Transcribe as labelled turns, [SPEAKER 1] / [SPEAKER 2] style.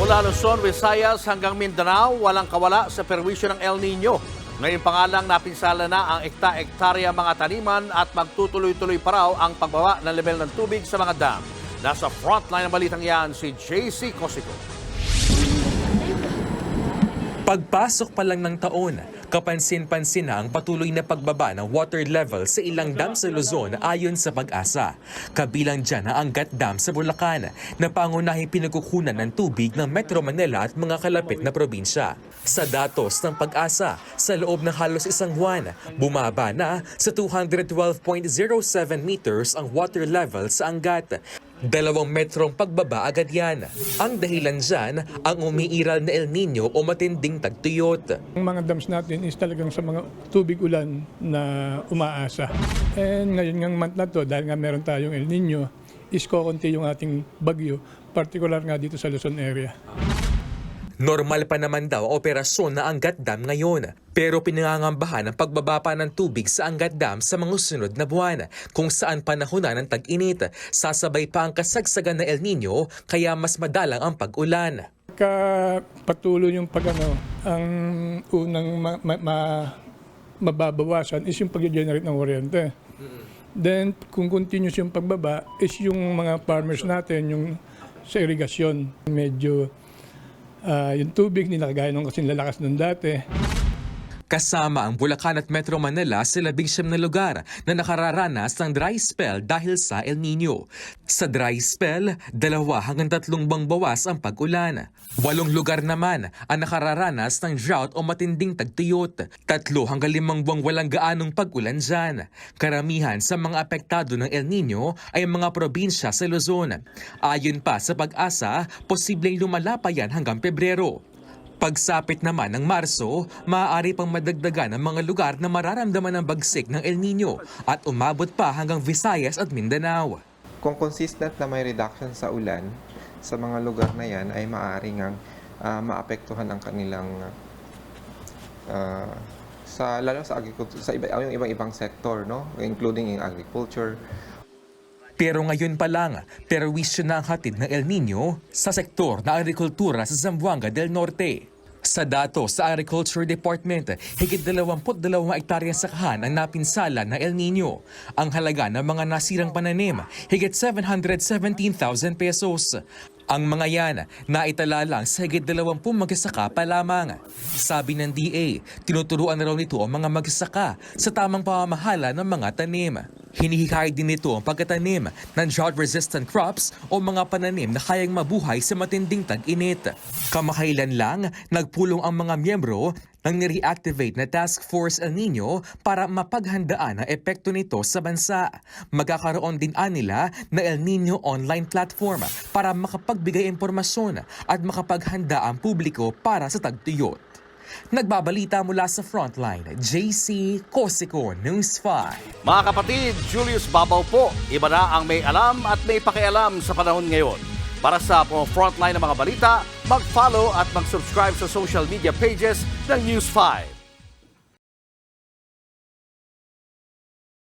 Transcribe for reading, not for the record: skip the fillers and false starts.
[SPEAKER 1] Mula Luzon, Visayas hanggang Mindanao, walang kawala sa perwisyo ng El Nino. Ngayon pa nga lang napinsala na ang ekta-ektarya mga taniman at magtutuloy-tuloy pa raw ang pagbaba ng level ng tubig sa mga dam. Nasa frontline ng balitang yan si JC Cosico.
[SPEAKER 2] Pagpasok pa lang ng taon, kapansin-pansin na ang patuloy na pagbaba ng water level sa ilang dam sa Luzon ayon sa Pag-asa. Kabilang dyan ang Angat Dam sa Bulacan na pangunahing pinagkukunan ng tubig ng Metro Manila at mga kalapit na probinsya. Sa datos ng Pag-asa, sa loob ng halos isang buwan, bumaba na sa 212.07 meters ang water level sa Angat. 2 metrong pagbaba agad yan. Ang dahilan dyan, ang umiiral na El Nino o matinding tagtuyot.
[SPEAKER 3] Ang mga dams natin is talagang sa mga tubig ulan na umaasa. And ngayon ng month na to, dahil nga meron tayong El Nino, is kukunti yung ating bagyo, particular nga dito sa Luzon area.
[SPEAKER 2] Normal pa naman daw ang operasyon na Angat Dam ngayon. Pero pinangangambahan ang pagbaba pa ng tubig sa Angat Dam sa mga sunod na buwan, kung saan panahon na ng tag-init. Sasabay pa ang kasagsagan na El Nino, kaya mas madalang ang pag-ulan.
[SPEAKER 3] Patuloy yung ang unang mababawasan is yung pag-generate ng kuryente. Then, kung continuous yung pagbaba, is yung mga farmers natin, yung sa irigasyon, medyo yung tubig nila kagaya nung kasing lalakas nung dati.
[SPEAKER 2] Kasama ang Bulacan at Metro Manila sa 11 na lugar na nakararanas ng dry spell dahil sa El Nino. Sa dry spell, 2 hanggang 3 buwang bawas ang pag-ulan. 8 lugar naman ang nakararanas ng drought o matinding tagtuyot. 3 hanggang 5 buwang walang gaanong pag-ulan dyan. Karamihan sa mga apektado ng El Nino ay mga probinsya sa Luzon. Ayon pa sa Pag-asa, posibleng lumala pa yan hanggang Pebrero. Pagsapit naman ng Marso, maaari pang madagdagan ang mga lugar na mararamdaman ng bagsik ng El Nino at umabot pa hanggang Visayas at Mindanao.
[SPEAKER 4] Kung consistent na may reduction sa ulan sa mga lugar na yan, ay maaari ngang maapektuhan ang kanilang lalo sa agriculture, sa yung ibang sektor, no? Including yung agriculture.
[SPEAKER 2] Pero ngayon pa lang, perwisyo na ang hatid ng El Nino sa sektor na agrikultura sa Zamboanga del Norte. Sa datos sa Agriculture Department, higit 22 hektarya sakahan ang napinsala ng El Nino. Ang halaga ng mga nasirang pananim, higit 717,000 pesos. Ang mga yan, naitala lang sa higit 20 magsasaka pa lamang. Sabi ng DA, tinuturuan na raw nito ang mga magsasaka sa tamang pamamahala ng mga tanim. Hinihikayat din nito ang pagkatanim ng drought-resistant crops o mga pananim na kayang mabuhay sa matinding tag-init. Kamakailan lang, nagpulong ang mga miyembro ng ni-reactivate na Task Force El Nino para mapaghandaan ang epekto nito sa bansa. Magkakaroon din nila na El Nino online platform para makapagbigay impormasyon at makapaghanda ang publiko para sa tagtuyot. Nagbabalita mula sa Frontline, JC Cosico, News 5.
[SPEAKER 1] Mga kapatid, Julius Babaw po. Iba na ang may alam at may pakialam sa panahon ngayon. Para sa Frontline ng mga balita, mag-follow at mag-subscribe sa social media pages ng News 5.